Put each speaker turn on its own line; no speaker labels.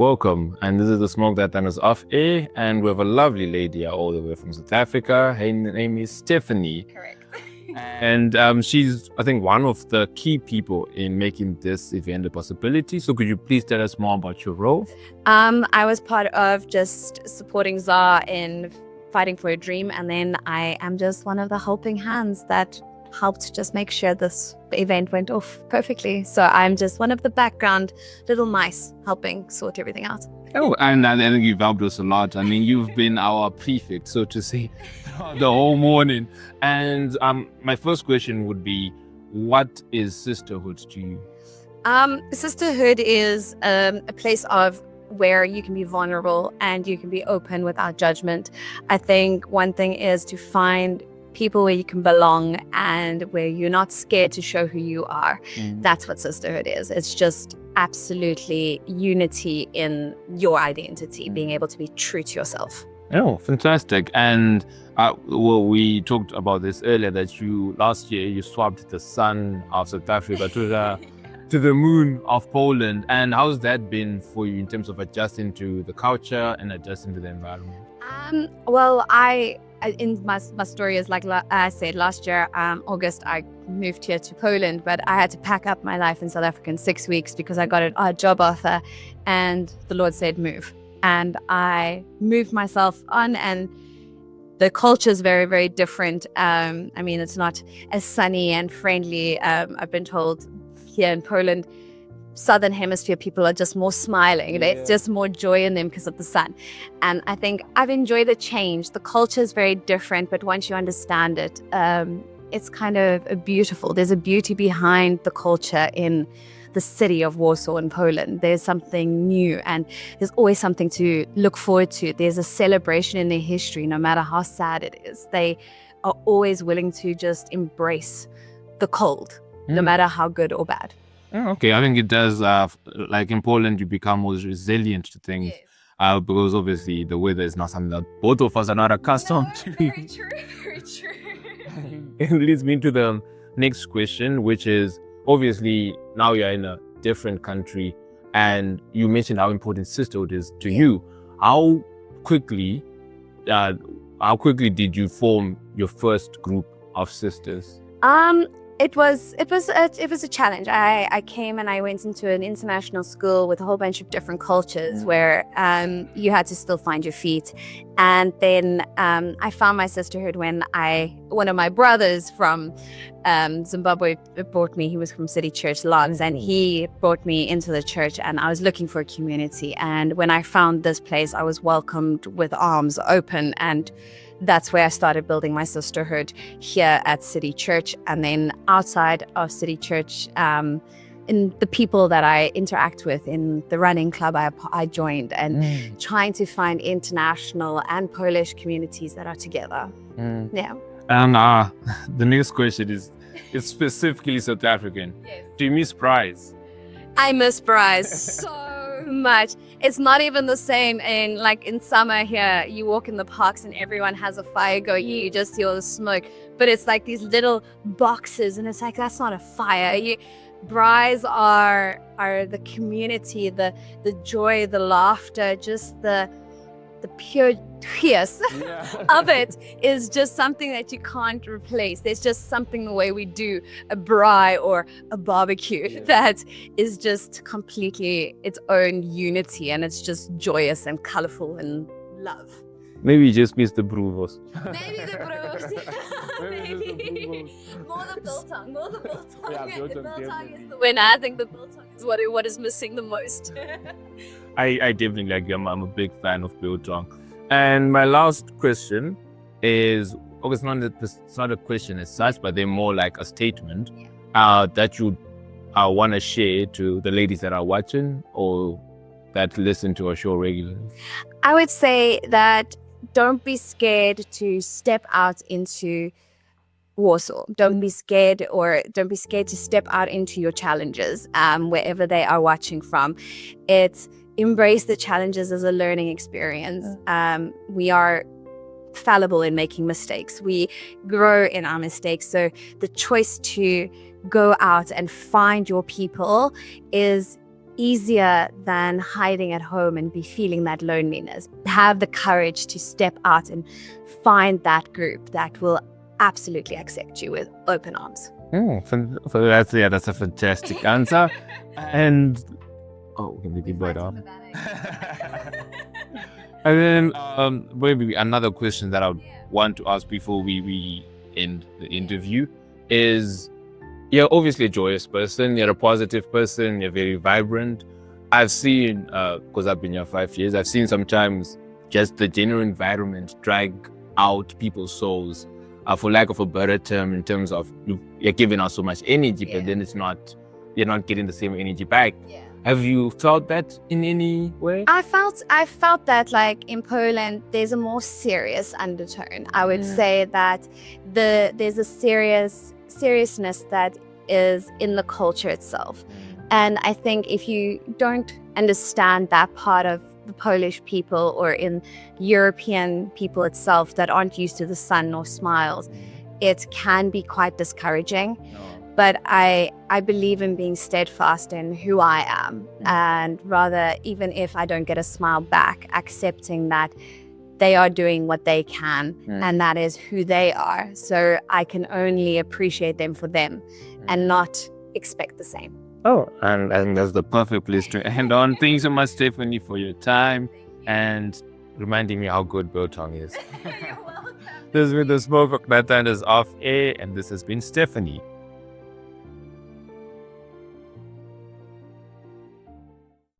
Welcome, and this is the Smoke That Thunders Off Air, and we have a lovely lady here all the way from South Africa. Her name is Stephanie.
Correct.
And she's, I think, one of the key people in making this event a possibility. So could you please tell us more about your role?
I was part of just supporting Zah in fighting for a dream, and then I am just one of the helping hands that helped just make sure this event went off perfectly. So I'm just one of the background little mice helping sort everything out.
Oh, and I think you've helped us a lot. I mean, you've been our prefect, so to say, the whole morning. And my first question would be, what is sisterhood to you?
Sisterhood is a place of where you can be vulnerable and you can be open without judgment. I think one thing is to find people where you can belong and where you're not scared to show who you are. That's what sisterhood is. It's just absolutely unity in your identity, being able to be true to yourself.
Oh, fantastic. And well, we talked about this earlier, that last year you swapped the sun of South Africa to the moon of Poland. And how's that been for you in terms of adjusting to the culture and adjusting to the environment?
Well, in my story is like I said, last year, August, I moved here to Poland, but I had to pack up my life in South Africa in 6 weeks because I got a job offer and the Lord said, move. And I moved myself on, and the culture is very, very different. I mean, it's not as sunny and friendly. I've been told here in Poland, Southern Hemisphere people are just more smiling. There's just more joy in them because of the sun. And I think I've enjoyed the change. The culture is very different, but once you understand it, it's kind of beautiful. There's a beauty behind the culture in the city of Warsaw in Poland. There's something new and there's always something to look forward to. There's a celebration in their history, no matter how sad it is. They are always willing to just embrace the cold, no matter how good or bad.
Oh, okay, I think it does, like in Poland, you become more resilient to things.
Yes.
Because obviously the weather is not something that both of us are not accustomed to.
Very true, very true.
It leads me to the next question, which is, obviously now you're in a different country and you mentioned how important sisterhood is to you. How quickly did you form your first group of sisters?
It was a challenge. I came and I went into an international school with a whole bunch of different cultures where you had to still find your feet. And then I found my sisterhood when one of my brothers from Zimbabwe brought me. He was from City Church Lodz, and he brought me into the church, and I was looking for a community. And when I found this place, I was welcomed with arms open, and that's where I started building my sisterhood here at City Church. And then outside of City Church, in the people that I interact with in the running club I joined, and trying to find international and Polish communities that are together. Yeah.
And the next question is, it's specifically South African.
Yes.
Do you miss Prize?
I miss Bryce so much. It's not even the same in summer here. You walk in the parks and everyone has a fire going. You just see all the smoke. But it's like these little boxes, and it's like, that's not a fire. Braais are the community, the joy, the laughter, just the pure fierce of it is just something that you can't replace. There's just something the way we do a braai or a barbecue that is just completely its own unity, and it's just joyous and colorful and love.
Maybe you just miss the brewers.
Maybe the brewers. Maybe. More the biltong.
Yeah,
The
biltong
biltong
definitely.
is the winner. I think the biltong is what is missing the most.
I definitely like them. I'm a big fan of biltong. And my last question is, it's not a question as such, but they're more like a statement that you want to share to the ladies that are watching or that listen to our show regularly.
I would say that don't be scared to step out into Warsaw. Don't be scared to step out into your challenges, wherever they are watching from. Embrace the challenges as a learning experience. We are fallible in making mistakes. We grow in our mistakes. So the choice to go out and find your people is easier than hiding at home and be feeling that loneliness. Have the courage to step out and find that group that will absolutely accept you with open arms.
So that's a fantastic answer. And can we keep it up? And then maybe another question that I would want to ask before we end the interview is, you're obviously a joyous person, you're a positive person, you're very vibrant. I've seen, because I've been here 5 years, I've seen sometimes just the general environment drag out people's souls, for lack of a better term, in terms of you're giving out so much energy, but then you're not getting the same energy back. Have you felt that in any way?
I felt that, like, in Poland, there's a more serious undertone. I would say that there's a seriousness that is in the culture itself. And I think if you don't understand that part of the Polish people or in European people itself that aren't used to the sun or smiles, it can be quite discouraging. But I believe in being steadfast in who I am, and rather, even if I don't get a smile back, accepting that they are doing what they can, and that is who they are. So I can only appreciate them for them and not expect the same.
And that's the perfect place to end on. Thanks so much, Stephanie, for your time and reminding me how good biltong is.
You're welcome.
This is with the Smoke That Time is off air, and this has been Stephanie.